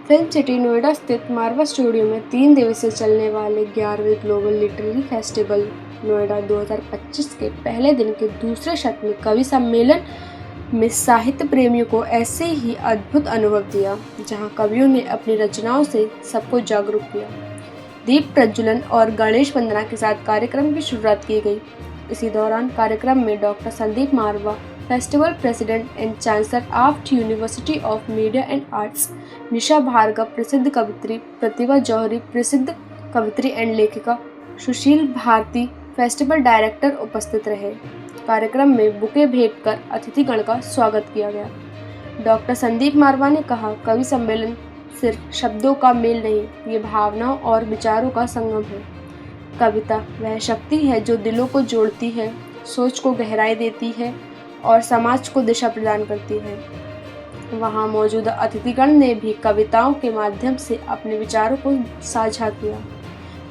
Film city Noida स्थित मारवा studio में 3 दिवसीय चलने वाले 11वें ग्लोबल लिटरेरी फेस्टिवल नोएडा 2025 के पहले दिन के दूसरे शत में कवि सम्मेलन में साहित्य प्रेमियों को ऐसे ही अद्भुत अनुभव दिया, जहां कवियों ने अपनी रचनाओं से सबको जागरूक किया। दीप प्रज्वलन और गणेश वंदना के साथ कार्यक्रम की शुरुआत की गई। इसी दौरान कार्यक्रम में doctor Sandeep Marwah, festival president and chancellor of university of media and arts, Nisha Bhargava, प्रसिद्ध कवित्री प्रतिभा जौहरी, प्रसिद्ध कवित्री एंड लेखिका सुशील भारती, फेस्टिवल डायरेक्टर उपस्थित रहे। कार्यक्रम में बुके भेंट कर अतिथिगण का स्वागत किया गया। डॉक्टर संदीप मारवा ने कहा, कवि सम्मेलन सिर्फ शब्दों का मेल नहीं, ये भावनाओं और विचारों का संगम है। कविता वह शक्ति है जो दिलों को जोड़ती है, सोच को गहराई देती है और समाज को दिशा प्रदान करती है। वहाँ मौजूदा अतिथिगण ने भी कविताओं के माध्यम से अपने विचारों को साझा किया।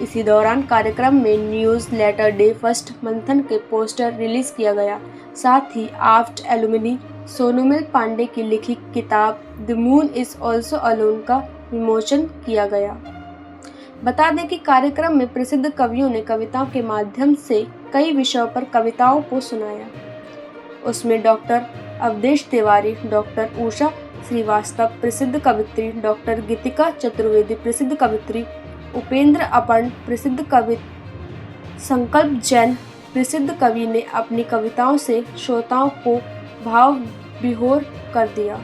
इसी दौरान कार्यक्रम में न्यूज़ लेटर डे फर्स्ट मंथन के पोस्टर रिलीज किया गया। साथ ही आफ्ट एलुमनी सोनूमिल पांडे की लिखी किताब the moon is also alone का विमोचन किया गया। बता दें कि कार्यक्रम में प्रसिद्ध कवियों ने कविताओं के माध्यम से कई विषयों पर कविताओं को सुनाया। उसमें डॉक्टर अवधेश तिवारी, डॉक्टर उषा श्रीवास्तव, प्रसिद्ध कवित्री, डॉक्टर गीतिका चतुर्वेदी, प्रसिद्ध कवित्री, उपेंद्र अपर्ण, प्रसिद्ध कवि, संकल्प जैन, प्रसिद्ध कवि ने अपनी कविताओं से श्रोताओं को भाव विभोर कर दिया।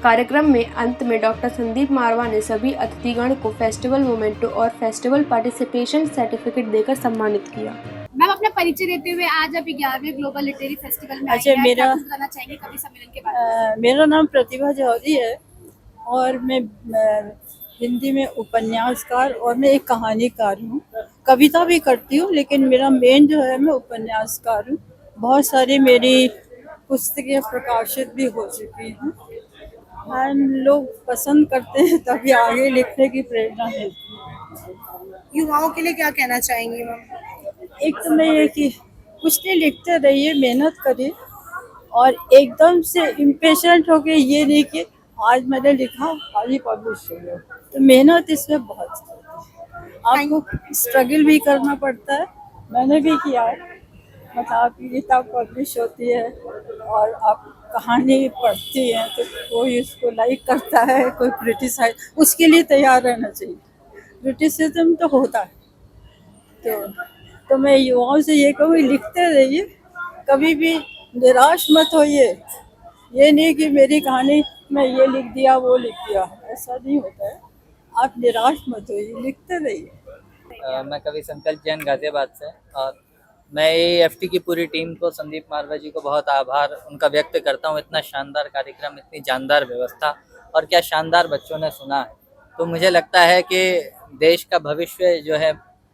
कार्यक्रम में अंत में डॉक्टर संदीप मारवा ने सभी अतिथिगण को फेस्टिवल मोमेंटो और फेस्टिवल पार्टिसिपेशन सर्टिफिकेट देकर सम्मानित किया। मैम, अपना परिचय देते हुए आज आप 11वें ग्लोबल लिटरेरी फेस्टिवल में अच्छा, आई हैं, क्या कुछ बताना चाहेंगे कवि सम्मेलन के बारे में? मेरा नाम प्रतिभा जौहरी है और मैं हिंदी में उपन्यासकार और मैं एक कहानीकार हूँ। कविता भी करती हूँ, लेकिन मेरा मेन जो है मैं उपन्यासकार हूँ। बहुत सारी मेरी पुस्तकें प्रकाशित भी हो चुकी हैं और लोग पसंद करते हैं, तभी आगे लिखने की प्रेरणा मिलती है। युवाओं के लिए क्या कहना चाहेंगी मैम? एक तो मैं ये कि कुछ नहीं, लिखते रहिए, मेहनत करिए और एकदम से इम्पेशेंट हो के ये नहीं कि आज मैंने लिखा आज ही पब्लिश हो गया। तो मेहनत इसमें बहुत है, आपको स्ट्रगल भी करना पड़ता है। मैंने भी किया है। मतलब आपकी किताब पब्लिश होती है और आप कहानी पढ़ती हैं तो कोई उसको लाइक करता है, कोई क्रिटिसाइज, उसके लिए तैयार रहना चाहिए। क्रिटिसिज्म तो होता है। तो मैं युवाओं से ये कहूँ, लिखते रहिए, कभी भी निराश मत होइए। ये नहीं कि मेरी कहानी मैं ये लिख दिया वो लिख दिया, ऐसा नहीं होता है। आप निराश मत होइए, लिखते रहिए। मैं कवि संकल्प जैन गाजियाबाद से, और मैं एएफटी की पूरी टीम को, संदीप मारवा जी को बहुत आभार उनका व्यक्त करता हूँ। इतना शानदार कार्यक्रम, इतनी जानदार व्यवस्था और क्या शानदार बच्चों ने सुना है। तो मुझे लगता है कि देश का भविष्य जो है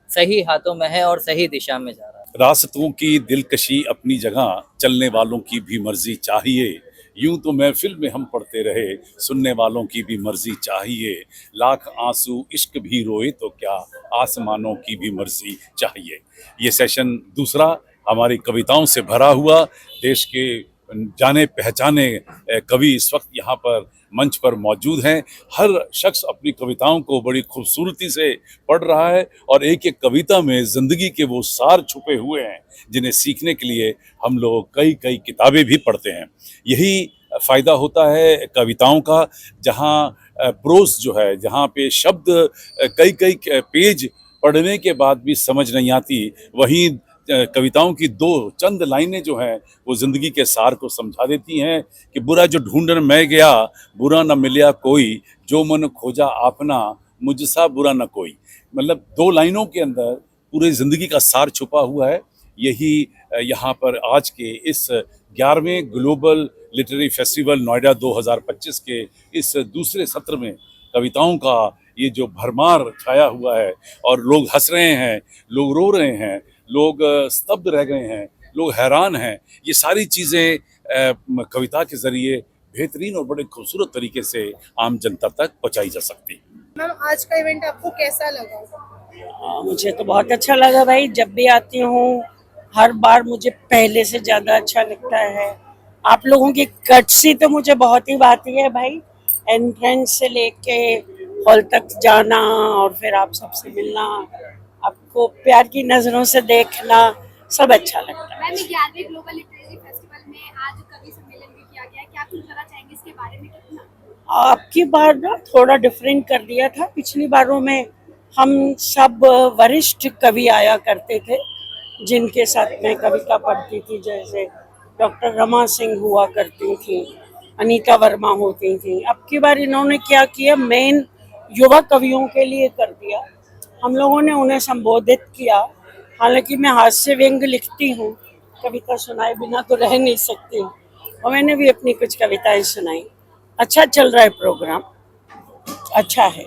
सही हाथों में है और सही दिशा में जा रहा है। रास्तों की दिलकशी अपनी जगह, चलने वालों की भी मर्जी चाहिए। यूं तो महफिल में हम पढ़ते रहे, सुनने वालों की भी मर्जी चाहिए। लाख आंसू इश्क भी रोए तो क्या, आसमानों की भी मर्जी चाहिए। ये सेशन दूसरा हमारी कविताओं से भरा हुआ, देश के जाने पहचाने कवि इस वक्त यहाँ पर मंच पर मौजूद हैं। हर शख्स अपनी कविताओं को बड़ी खूबसूरती से पढ़ रहा है और एक एक कविता में ज़िंदगी के वो सार छुपे हुए हैं, जिन्हें सीखने के लिए हम लोग कई कई किताबें भी पढ़ते हैं। यही फ़ायदा होता है कविताओं का, जहाँ प्रोस जो है, जहाँ पे शब्द कई कई पेज पढ़ने के बाद भी समझ नहीं आती, वहीं कविताओं की दो चंद लाइनें जो हैं वो ज़िंदगी के सार को समझा देती हैं कि बुरा जो ढूंढन मैं गया, बुरा न मिला कोई, जो मन खोजा आपना, मुझसा बुरा न कोई। मतलब दो लाइनों के अंदर पूरी ज़िंदगी का सार छुपा हुआ है। यही यहाँ पर आज के इस 11वें ग्लोबल लिटरेरी फेस्टिवल नोएडा 2025 के इस दूसरे सत्र में कविताओं का ये जो भरमार छाया हुआ है, और लोग हंस रहे हैं, लोग रो रहे हैं, लोग स्तब्ध रह गए हैं, लोग हैरान हैं। ये सारी चीज़ें कविता के ज़रिए बेहतरीन और बड़े खूबसूरत तरीके से आम जनता तक पहुंचाई जा सकती है। मैम, आज का इवेंट आपको कैसा लगा? मुझे तो बहुत अच्छा लगा भाई। जब भी आती हूँ हर बार मुझे पहले से ज़्यादा अच्छा लगता है। आप लोगों की कटसी तो मुझे बहुत ही भाती है भाई। एंट्रेंस से लेके हॉल तक जाना और फिर आप सबसे मिलना, आपको प्यार की नज़रों से देखना, सब अच्छा लगता है। मैम 11वें ग्लोबल लिटरेरी फेस्टिवल में आज कवि सम्मेलन भी किया गया है, क्या कुछ बताना चाहेंगे इसके बारे में? कितना आपकी बार ना थोड़ा डिफरेंट कर दिया था। पिछली बारों में हम सब वरिष्ठ कवि आया करते थे जिनके साथ मैं कविता पढ़ती थी, जैसे डॉक्टर रमा सिंह हुआ करती थी, अनीता वर्मा होती थी। अब की बार इन्होंने क्या किया, मेन युवा कवियों के लिए कर दिया। हम लोगों ने उन्हें संबोधित किया। हालांकि मैं हास्य व्यंग लिखती हूँ, कविता सुनाए बिना तो रह नहीं सकती हूँ, और मैंने भी अपनी कुछ कविताएं सुनाई। अच्छा चल रहा है प्रोग्राम, अच्छा है।